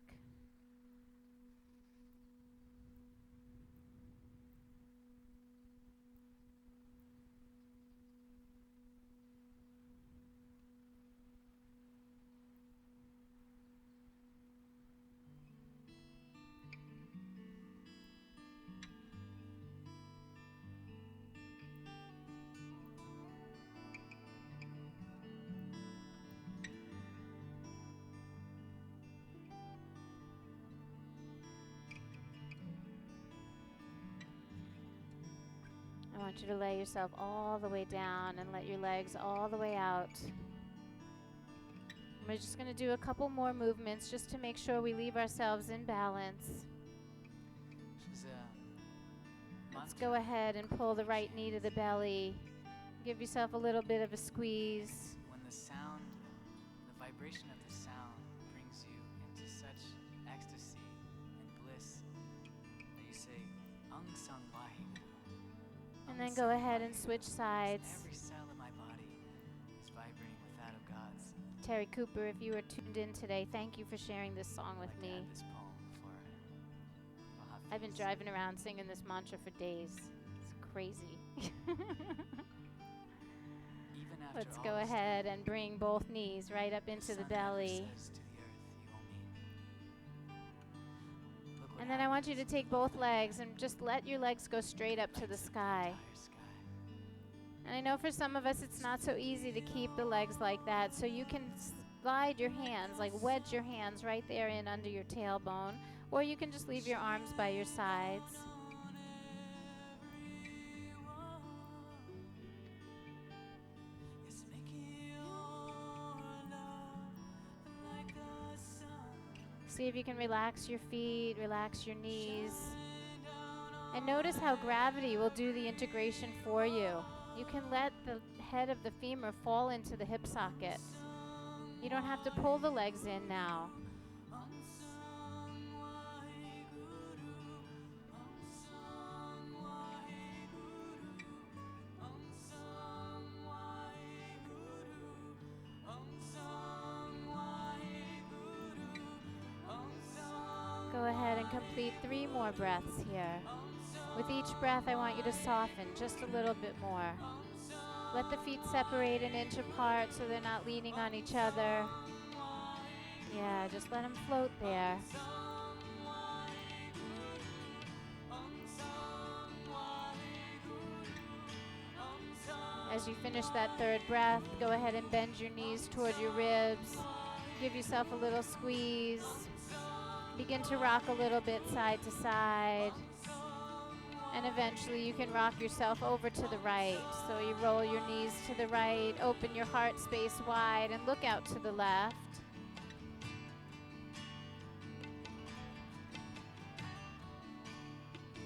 I want you to lay yourself all the way down and let your legs all the way out. We're just going to do a couple more movements just to make sure we leave ourselves in balance. Let's go ahead and pull the right knee to the belly. Give yourself a little bit of a squeeze. When the sound, the vibration of the sound brings you into such ecstasy and bliss that you say, Ang Sang Waheguru. And then go ahead and switch sides. Every cell in my body is vibrating with that of God's. Terry Cooper, if you were tuned in today, thank you for sharing this song with me. I've had this poem before. I've been driving around singing this mantra for days. It's crazy. Let's go ahead and bring both knees right up into the belly. And then I want you to take both legs and just let your legs go straight up to the sky. And I know for some of us it's not so easy to keep the legs like that, so you can slide your hands, like wedge your hands right there in under your tailbone, or you can just leave your arms by your sides. See if you can relax your feet, relax your knees. And notice how gravity will do the integration for you. You can let the head of the femur fall into the hip socket. You don't have to pull the legs in now. Go ahead and complete 3 more breaths here. With each breath, I want you to soften just a little bit more. Let the feet separate an inch apart so they're not leaning on each other. Yeah, just let them float there. As you finish that 3rd breath, go ahead and bend your knees toward your ribs. Give yourself a little squeeze. Begin to rock a little bit side to side. And eventually you can rock yourself over to the right. So you roll your knees to the right, open your heart space wide, and look out to the left.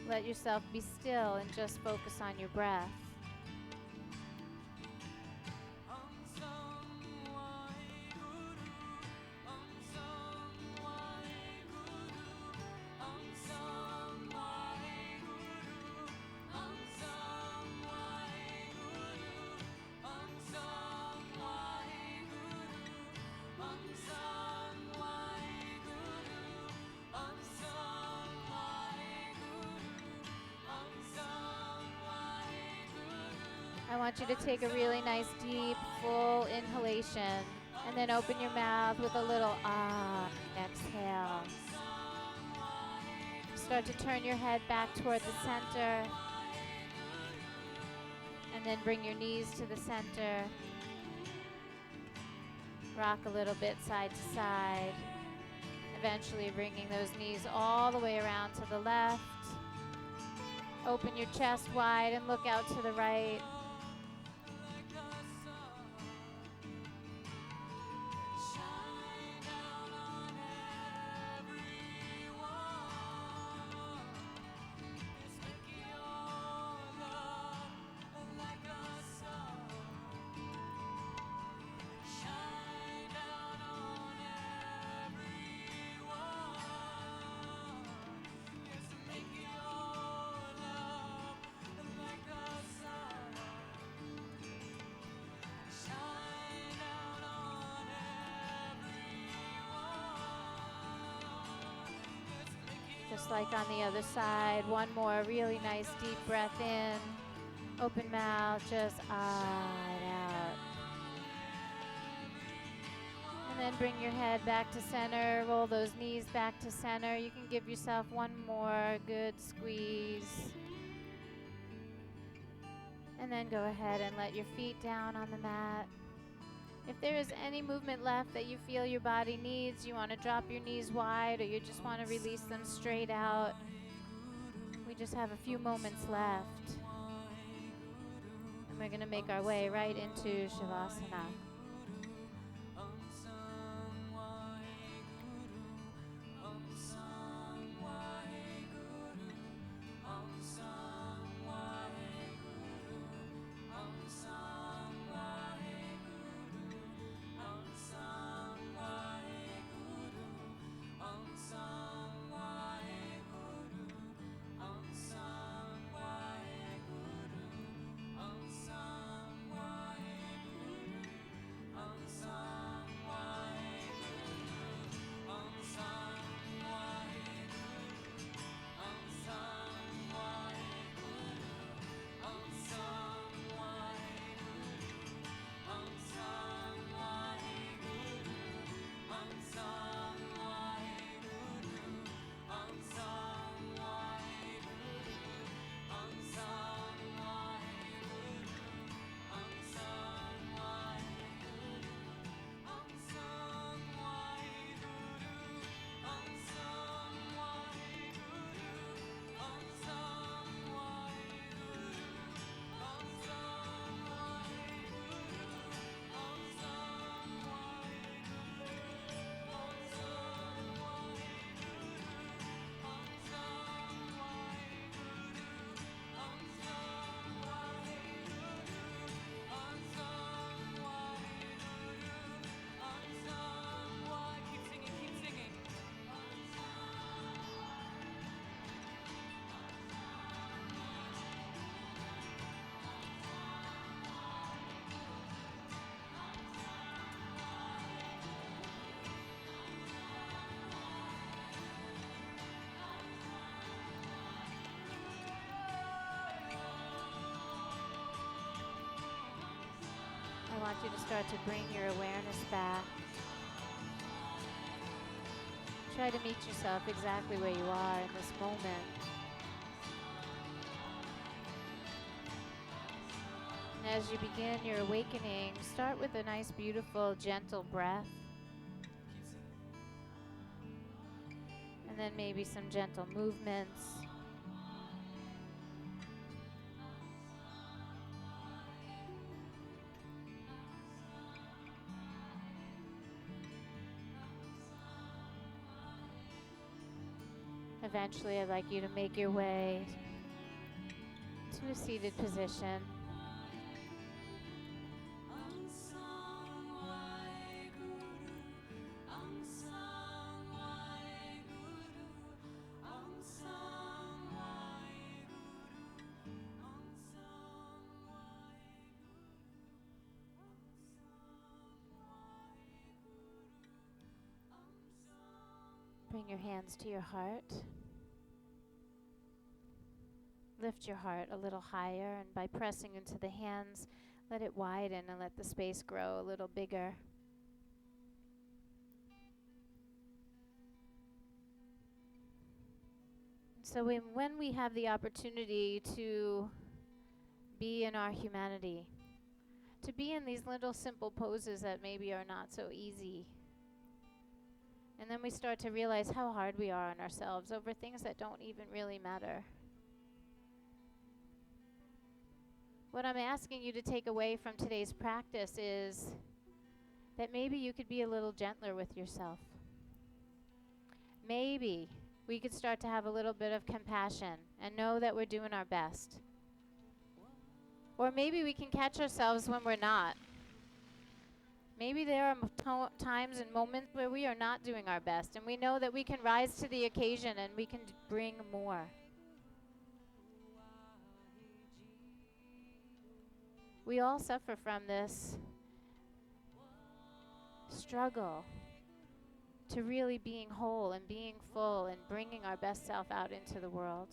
Let yourself be still and just focus on your breath. I want you to take a really nice, deep, full inhalation, and then open your mouth with a little ah, exhale. Start to turn your head back toward the center, and then bring your knees to the center. Rock a little bit side to side, eventually bringing those knees all the way around to the left. Open your chest wide and look out to the right. Just like on the other side, one more really nice deep breath in, open mouth, just ah it out. And then bring your head back to center, roll those knees back to center. You can give yourself one more good squeeze. And then go ahead and let your feet down on the mat. If there is any movement left that you feel your body needs, you want to drop your knees wide or you just want to release them straight out, we just have a few moments left. And we're going to make our way right into Shavasana. I want you to start to bring your awareness back. Try to meet yourself exactly where you are in this moment. And as you begin your awakening, start with a nice, beautiful, gentle breath. And then maybe some gentle movements. Eventually, I'd like you to make your way to a seated position. Bring your hands to your heart. Lift your heart a little higher, and by pressing into the hands, let it widen and let the space grow a little bigger. So when we have the opportunity to be in our humanity, to be in these little simple poses that maybe are not so easy, and then we start to realize how hard we are on ourselves over things that don't even really matter. What I'm asking you to take away from today's practice is that maybe you could be a little gentler with yourself. Maybe we could start to have a little bit of compassion and know that we're doing our best. Or maybe we can catch ourselves when we're not. Maybe there are times and moments where we are not doing our best, and we know that we can rise to the occasion and we can bring more. We all suffer from this struggle to really being whole and being full and bringing our best self out into the world.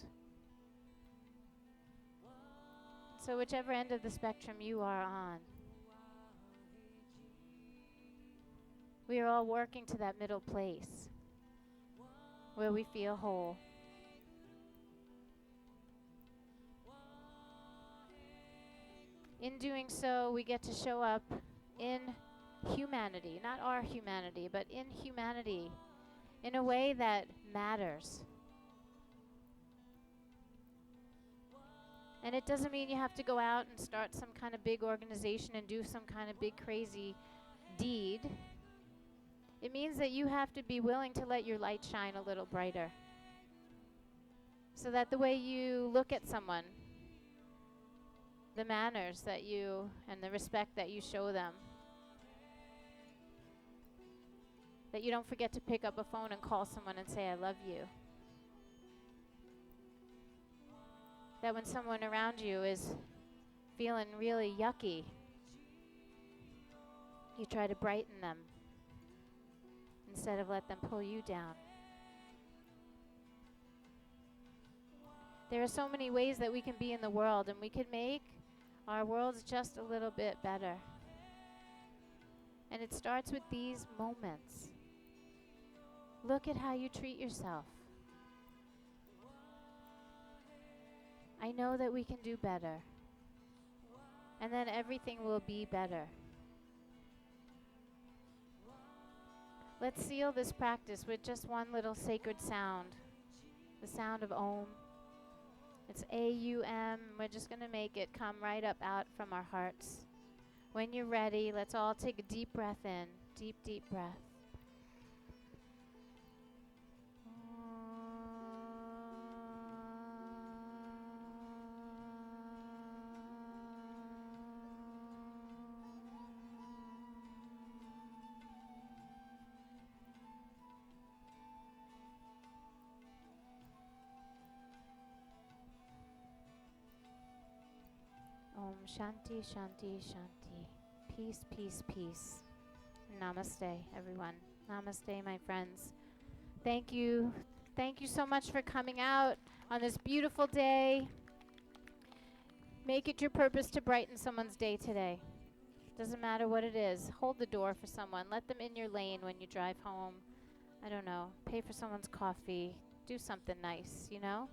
So whichever end of the spectrum you are on, we are all working to that middle place where we feel whole. In doing so, we get to show up in humanity, not our humanity, but in humanity, in a way that matters. And it doesn't mean you have to go out and start some kind of big organization and do some kind of big crazy deed. It means that you have to be willing to let your light shine a little brighter. So that the way you look at someone, the manners that you, and the respect that you show them, that you don't forget to pick up a phone and call someone and say, I love you. That when someone around you is feeling really yucky, you try to brighten them instead of let them pull you down. There are so many ways that we can be in the world, and we can make our worlds just a little bit better. And it starts with these moments. Look at how you treat yourself. I know that we can do better. And then everything will be better. Let's seal this practice with just one little sacred sound. The sound of Om. It's A-U-M. We're just going to make it come right up out from our hearts. When you're ready, let's all take a deep breath in. Deep, deep breath. Om Shanti, Shanti, Shanti. Peace, peace, peace. Namaste, everyone. Namaste, my friends. Thank you. Thank you so much for coming out on this beautiful day. Make it your purpose to brighten someone's day today. Doesn't matter what it is. Hold the door for someone. Let them in your lane when you drive home. I don't know. Pay for someone's coffee. Do something nice, you know?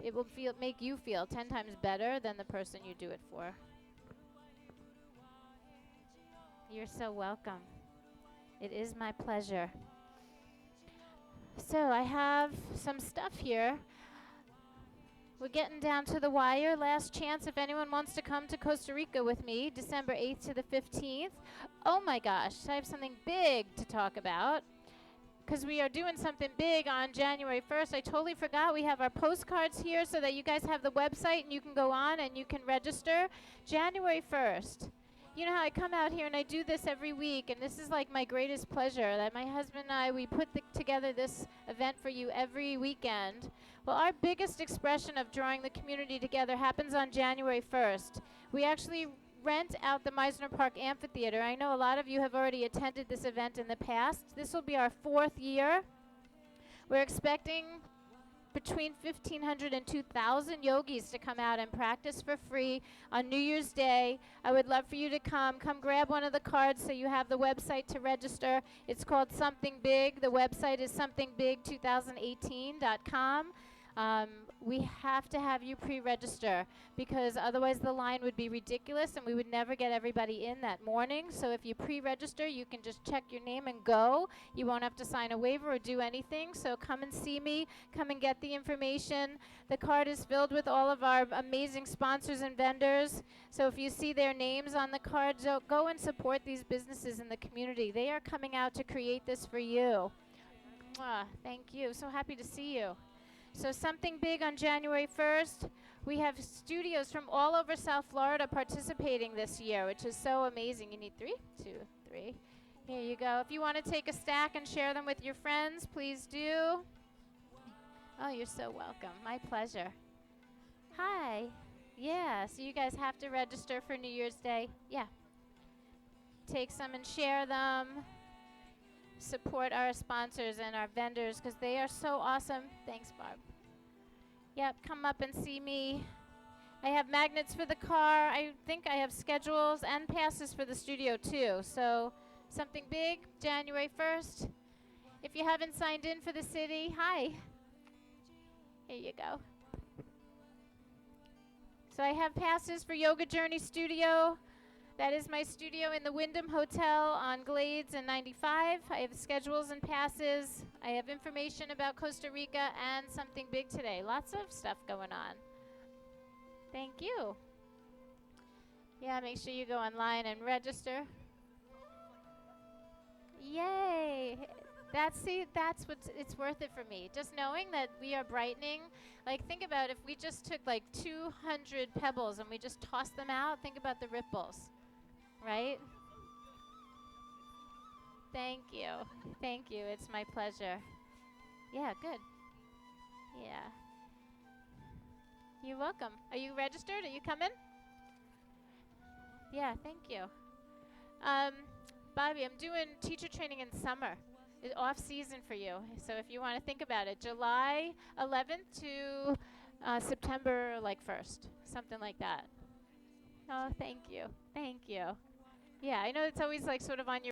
It will make you feel 10 times better than the person you do it for. You're so welcome. It is my pleasure. So I have some stuff here. We're getting down to the wire. Last chance if anyone wants to come to Costa Rica with me, December 8th to the 15th. Oh my gosh, I have something big to talk about. Because we are doing something big on January 1st. I totally forgot we have our postcards here so that you guys have the website and you can go on and you can register. January 1st. You know how I come out here and I do this every week, and this is like my greatest pleasure, that my husband and I, we put together this event for you every weekend. Well, our biggest expression of drawing the community together happens on January 1st. We actually rent out the Meisner Park Amphitheater. I know a lot of you have already attended this event in the past. This will be our 4th year. We're expecting between 1,500 and 2,000 yogis to come out and practice for free on New Year's Day. I would love for you to come. Come grab one of the cards so you have the website to register. It's called Something Big. The website is somethingbig2018.com. We have to have you pre-register because otherwise the line would be ridiculous and we would never get everybody in that morning. So if you pre-register, you can just check your name and go. You won't have to sign a waiver or do anything. So come and see me. Come and get the information. The card is filled with all of our amazing sponsors and vendors. So if you see their names on the card, go and support these businesses in the community. They are coming out to create this for you. Mwah, thank you. So happy to see you. So Something Big on January 1st. We have studios from all over South Florida participating this year, which is so amazing. You need 3? 2, 3. Here you go. If you want to take a stack and share them with your friends, please do. Oh, you're so welcome. My pleasure. Hi. Yeah, so you guys have to register for New Year's Day. Yeah. Take some and share them. Support our sponsors and our vendors because they are so awesome. Thanks, Barb. Yep, come up and see me. I have magnets for the car. I think I have schedules and passes for the studio too. So Something Big, January 1st. If you haven't signed in for the city, hi. Here you go. So I have passes for Yoga Journey Studio. That is my studio in the Wyndham Hotel on Glades and 95. I have schedules and passes. I have information about Costa Rica and Something Big today. Lots of stuff going on. Thank you. Yeah, make sure you go online and register. Yay! That's what's it's worth it for me. Just knowing that we are brightening. Like, think about if we just took like 200 pebbles and we just tossed them out. Think about the ripples, right? Thank you. Thank you. It's my pleasure. Yeah, good. Yeah. You're welcome. Are you registered? Are you coming? Yeah, thank you. Um, Bobby, I'm doing teacher training in summer. It's off season for you. So if you want to think about it, July 11th to September like 1st, something like that. Oh, thank you. Thank you. Yeah, I know it's always like sort of on your